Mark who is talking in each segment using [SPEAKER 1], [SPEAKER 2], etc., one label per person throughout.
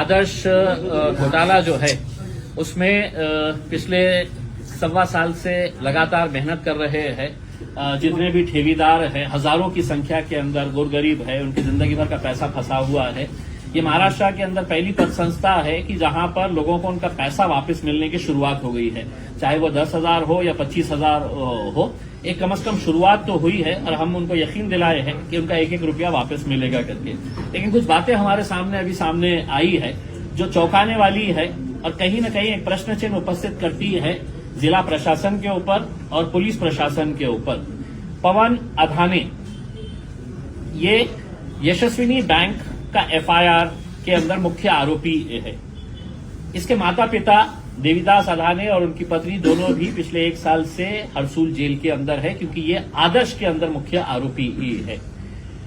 [SPEAKER 1] आदर्श घोटाला जो है उसमें पिछले 1.25 साल से लगातार मेहनत कर रहे हैं। जितने भी ठेवीदार हैं, हजारों की संख्या के अंदर गुरगरीब है, उनकी जिंदगी भर का पैसा फंसा हुआ है। ये महाराष्ट्र के अंदर पहली पद संस्था है कि जहां पर लोगों को उनका पैसा वापस मिलने की शुरुआत हो गई है, चाहे वो 10,000 हो या 25,000 हो। एक कम से कम शुरुआत तो हुई है और हम उनको यकीन दिलाए हैं कि उनका एक एक रुपया वापस मिलेगा करके। लेकिन कुछ बातें हमारे सामने आई है जो चौंकाने वाली है और कहीं न कहीं एक प्रश्न चिन्ह उपस्थित करती है जिला प्रशासन के ऊपर और पुलिस प्रशासन के ऊपर। पवन अधाने ये यशस्विनी बैंक का एफआईआर के अंदर मुख्य आरोपी है। इसके माता पिता देवीदास अधाने और उनकी पत्नी दोनों भी पिछले 1 साल से हरसूल जेल के अंदर है, क्योंकि ये आदर्श के अंदर मुख्य आरोपी ही है।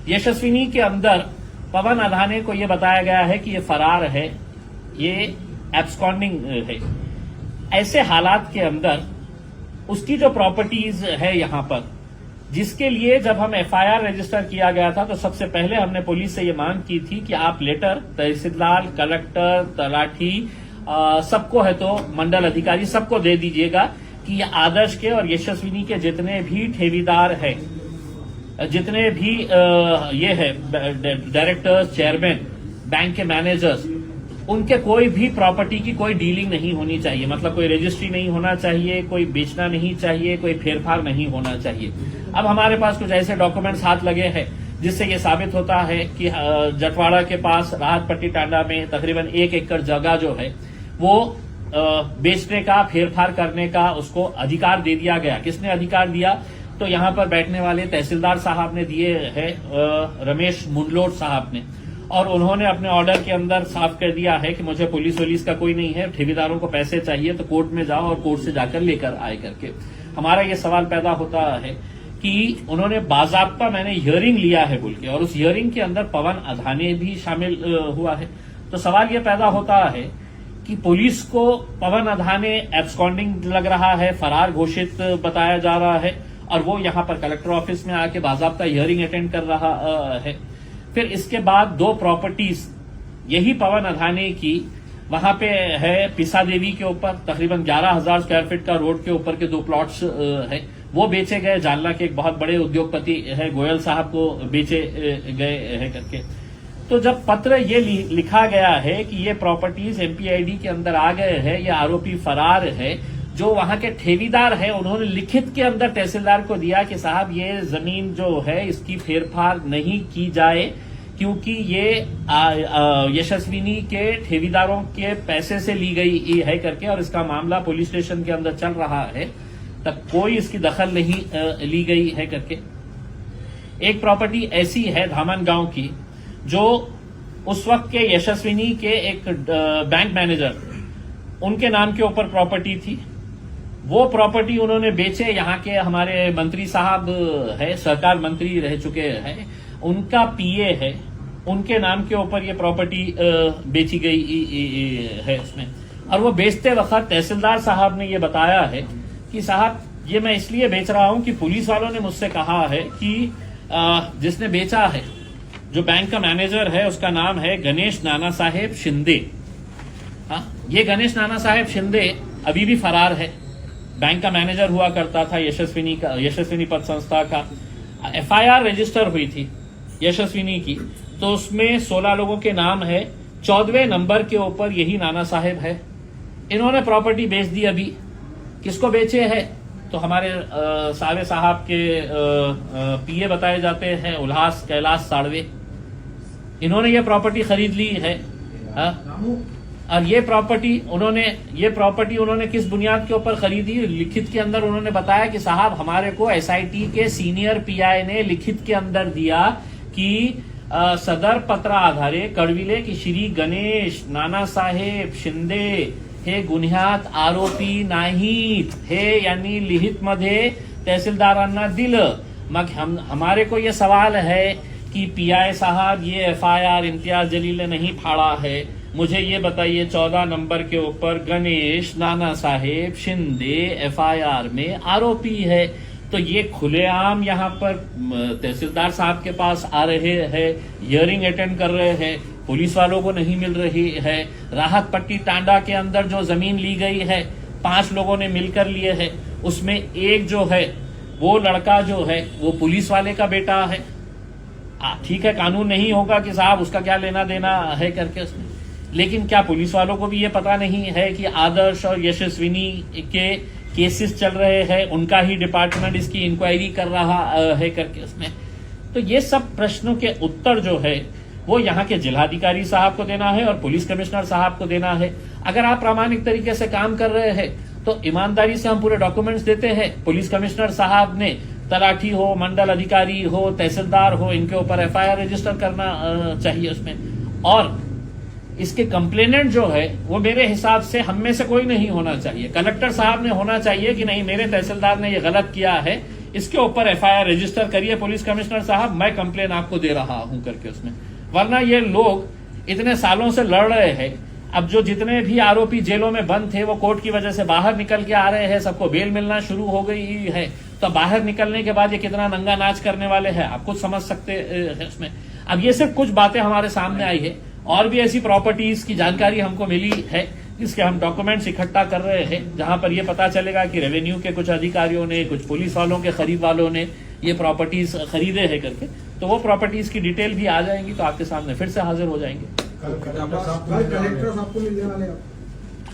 [SPEAKER 1] यशस्विनी के अंदर पवन अधाने को यह बताया गया है कि ये फरार है, ये एब्सकॉन्डिंग है। ऐसे हालात के अंदर उसकी जो प्रॉपर्टीज है यहां पर, जिसके लिए जब हम एफआईआर रजिस्टर किया गया था तो सबसे पहले हमने पुलिस से ये मांग की थी कि आप लेटर तहसीलदार, कलेक्टर, तलाठी, सबको है तो मंडल अधिकारी सबको दे दीजिएगा कि ये आदर्श के और यशस्विनी के जितने भी ठेवीदार हैं, जितने भी ये है डायरेक्टर्स, चेयरमैन, बैंक के मैनेजर्स, उनके कोई भी प्रॉपर्टी की कोई डीलिंग नहीं होनी चाहिए। मतलब कोई रजिस्ट्री नहीं होना चाहिए, कोई बेचना नहीं चाहिए, कोई फेरफार नहीं होना चाहिए। अब हमारे पास कुछ ऐसे डॉक्यूमेंट्स हाथ लगे हैं जिससे ये साबित होता है कि जटवाड़ा के पास राहत पट्टी टांडा में तकरीबन 1 एकड़ जगह जो है वो बेचने का, फेरफार करने का उसको अधिकार दे दिया गया। किसने अधिकार दिया? तो यहां पर बैठने वाले तहसीलदार साहब ने दिए हैं, रमेश मुंडलोट साहब ने, और उन्होंने अपने ऑर्डर के अंदर साफ कर दिया है कि मुझे पुलिस वुलिस का कोई नहीं है, ठेकेदारों को पैसे चाहिए तो कोर्ट में जाओ और कोर्ट से जाकर लेकर आए करके। हमारा ये सवाल पैदा होता है कि उन्होंने बाजाब्ता मैंने हियरिंग लिया है बोल के, और उस हियरिंग के अंदर पवन अधाने भी शामिल हुआ है। तो सवाल ये पैदा होता है कि पुलिस को पवन अधाने एब्सकॉन्डिंग लग रहा है, फरार घोषित बताया जा रहा है, और वो यहां पर कलेक्टर ऑफिस में आके बाजाब्ता हियरिंग अटेंड कर रहा है। फिर इसके बाद 2 प्रॉपर्टीज यही पवन अधाने की वहां पे है पिसा देवी के ऊपर, तकरीबन 11,000 स्क्वायर फीट का रोड के ऊपर के 2 प्लॉट्स है, वो बेचे गए। जालना के एक बहुत बड़े उद्योगपति है गोयल साहब को बेचे गए है करके। तो जब पत्र ये लिखा गया है कि ये प्रॉपर्टीज एमपीआईडी के अंदर आ गए हैं, ये आरोपी फरार है, जो वहां के ठेवीदार है उन्होंने लिखित के अंदर तहसीलदार को दिया कि साहब ये जमीन जो है इसकी फेरफार नहीं की जाए, क्योंकि ये यशस्विनी के ठेवीदारों के पैसे से ली गई है करके, और इसका मामला पुलिस स्टेशन के अंदर चल रहा है, तब कोई इसकी दखल नहीं ली गई है करके। एक प्रॉपर्टी ऐसी है धामन गांव की, जो उस वक्त के यशस्विनी के एक बैंक मैनेजर उनके नाम के ऊपर प्रॉपर्टी थी। वो प्रॉपर्टी उन्होंने बेचे। यहाँ के हमारे मंत्री साहब है, सरकार मंत्री रह चुके हैं, उनका पीए है, उनके नाम के ऊपर ये प्रॉपर्टी बेची गई है इसमें। और वो बेचते वक्त तहसीलदार साहब ने ये बताया है कि साहब ये मैं इसलिए बेच रहा हूं कि पुलिस वालों ने मुझसे कहा है कि जिसने बेचा है, जो बैंक का मैनेजर है, उसका नाम है गणेश नाना साहेब शिंदे। हाँ, ये गणेश नाना साहेब शिंदे अभी भी फरार है। बैंक का मैनेजर हुआ करता था यशस्विनी पद संस्था का। एफआईआर रजिस्टर हुई थी यशस्विनी की, तो उसमें 16 लोगों के नाम है, 14वें नंबर के ऊपर यही नाना साहेब है। इन्होंने प्रॉपर्टी बेच दी। अभी किसको बेचे है? तो हमारे सावे साहब के पीए बताए जाते हैं, उल्लास कैलाश साड़वे। इन्होंने ये प्रॉपर्टी खरीद ली है। और ये प्रॉपर्टी उन्होंने किस बुनियाद के ऊपर खरीदी? लिखित के अंदर उन्होंने बताया कि साहब हमारे को एसआईटी के सीनियर पीआई ने लिखित के अंदर दिया कि सदर पत्र आधारे कळविले की श्री गणेश नानासाहेब शिंदे हे गुन्ह्यात आरोपी नाहीत, हे यांनी लिखित मध्ये तहसीलदारांना दिलं। मग हमारे को ये सवाल है कि पीआई साहब ये एफआईआर इम्तियाज जलील ने नहीं फाड़ा है, मुझे ये बताइए 14 नंबर के ऊपर गणेश नाना साहेब शिंदे एफआईआर में आरोपी है। तो ये खुलेआम यहाँ पर तहसीलदार साहब के पास आ रहे हैं, हियरिंग अटेंड कर रहे हैं, पुलिस वालों को नहीं मिल रही है। राहत पट्टी टांडा के अंदर जो जमीन ली गई है 5 लोगों ने मिलकर लिए है, उसमें एक जो है वो लड़का जो है वो पुलिस वाले का बेटा है। ठीक है, कानून नहीं होगा कि साहब उसका क्या लेना देना है करके उसमें, लेकिन क्या पुलिस वालों को भी ये पता नहीं है कि आदर्श और यशस्विनी के केसेस चल रहे हैं, उनका ही डिपार्टमेंट इसकी इंक्वायरी कर रहा है करके उसमें। तो ये सब प्रश्नों के उत्तर जो है वो यहाँ के जिलाधिकारी साहब को देना है और पुलिस कमिश्नर साहब को देना है। अगर आप प्रामाणिक तरीके से काम कर रहे हैं तो ईमानदारी से हम पूरे डॉक्यूमेंट्स देते हैं। पुलिस कमिश्नर साहब ने तलाठी हो, मंडल अधिकारी हो, तहसीलदार हो, इनके ऊपर एफआईआर रजिस्टर करना चाहिए उसमें। और इसके कंप्लेनेंट जो है वो मेरे हिसाब से हम में से कोई नहीं होना चाहिए। कलेक्टर साहब ने होना चाहिए कि नहीं, मेरे तहसीलदार ने ये गलत किया है, इसके ऊपर एफआईआर रजिस्टर करिए पुलिस कमिश्नर साहब, मैं कंप्लेन आपको दे रहा हूं करके उसमें। वरना ये लोग इतने सालों से लड़ रहे हैं, अब जो जितने भी आरोपी जेलों में बंद थे वो कोर्ट की वजह से बाहर निकल के आ रहे हैं, सबको बेल मिलना शुरू हो गई है। तो बाहर निकलने के बाद ये कितना नंगा नाच करने वाले हैं आप खुद समझ सकते हैं उसमें। अब ये सिर्फ कुछ बातें हमारे सामने आई है, और भी ऐसी प्रॉपर्टीज की जानकारी हमको मिली है जिसके हम डॉक्यूमेंट्स इकट्ठा कर रहे हैं, जहां पर यह पता चलेगा कि रेवेन्यू के कुछ अधिकारियों ने, कुछ पुलिस वालों के खरीद वालों ने ये प्रॉपर्टीज खरीदे हैं करके। तो वो प्रॉपर्टीज की डिटेल भी आ जाएंगी तो आपके सामने फिर से हाजिर हो जाएंगे।
[SPEAKER 2] कल कलेक्टर साहब को मिलने वाले हैं,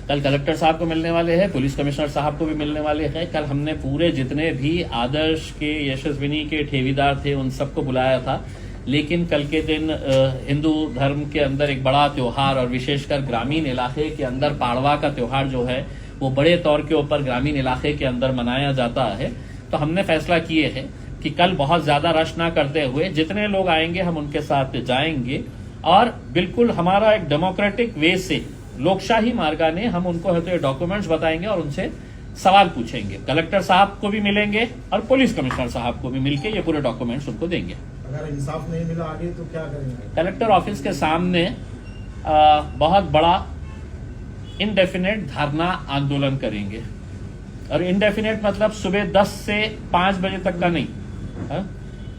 [SPEAKER 1] कल कलेक्टर साहब को मिलने वाले हैं, पुलिस कमिश्नर साहब को भी मिलने वाले हैं। कल हमने पूरे जितने भी आदर्श के, यशस्विनी के ठेवीदार थे उन सबको बुलाया था, लेकिन कल के दिन हिंदू धर्म के अंदर एक बड़ा त्योहार और विशेषकर ग्रामीण इलाके के अंदर पाड़वा का त्योहार जो है वो बड़े तौर के ऊपर ग्रामीण इलाके के अंदर मनाया जाता है। तो हमने फैसला किए हैं कि कल बहुत ज्यादा रश ना करते हुए जितने लोग आएंगे हम उनके साथ जाएंगे और बिल्कुल हमारा एक डेमोक्रेटिक वे से, लोकशाही मार्गाने हम उनको है तो ये डॉक्यूमेंट्स बताएंगे और उनसे सवाल पूछेंगे। कलेक्टर साहब को भी मिलेंगे और पुलिस कमिश्नर साहब को भी मिलके ये पूरे डॉक्यूमेंट्स उनको देंगे।
[SPEAKER 2] अगर इंसाफ नहीं मिला आगे तो क्या करेंगे?
[SPEAKER 1] कलेक्टर ऑफिस के सामने बहुत बड़ा इनडेफिनेट धरना आंदोलन करेंगे। और इनडेफिनेट मतलब सुबह 10 से 5 बजे तक का नहीं,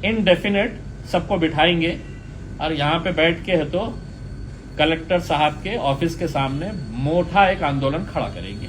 [SPEAKER 1] इनडेफिनेट सबको बिठाएंगे और यहाँ पे बैठ के है तो कलेक्टर साहब के ऑफिस के सामने मोटा एक आंदोलन खड़ा करेंगे।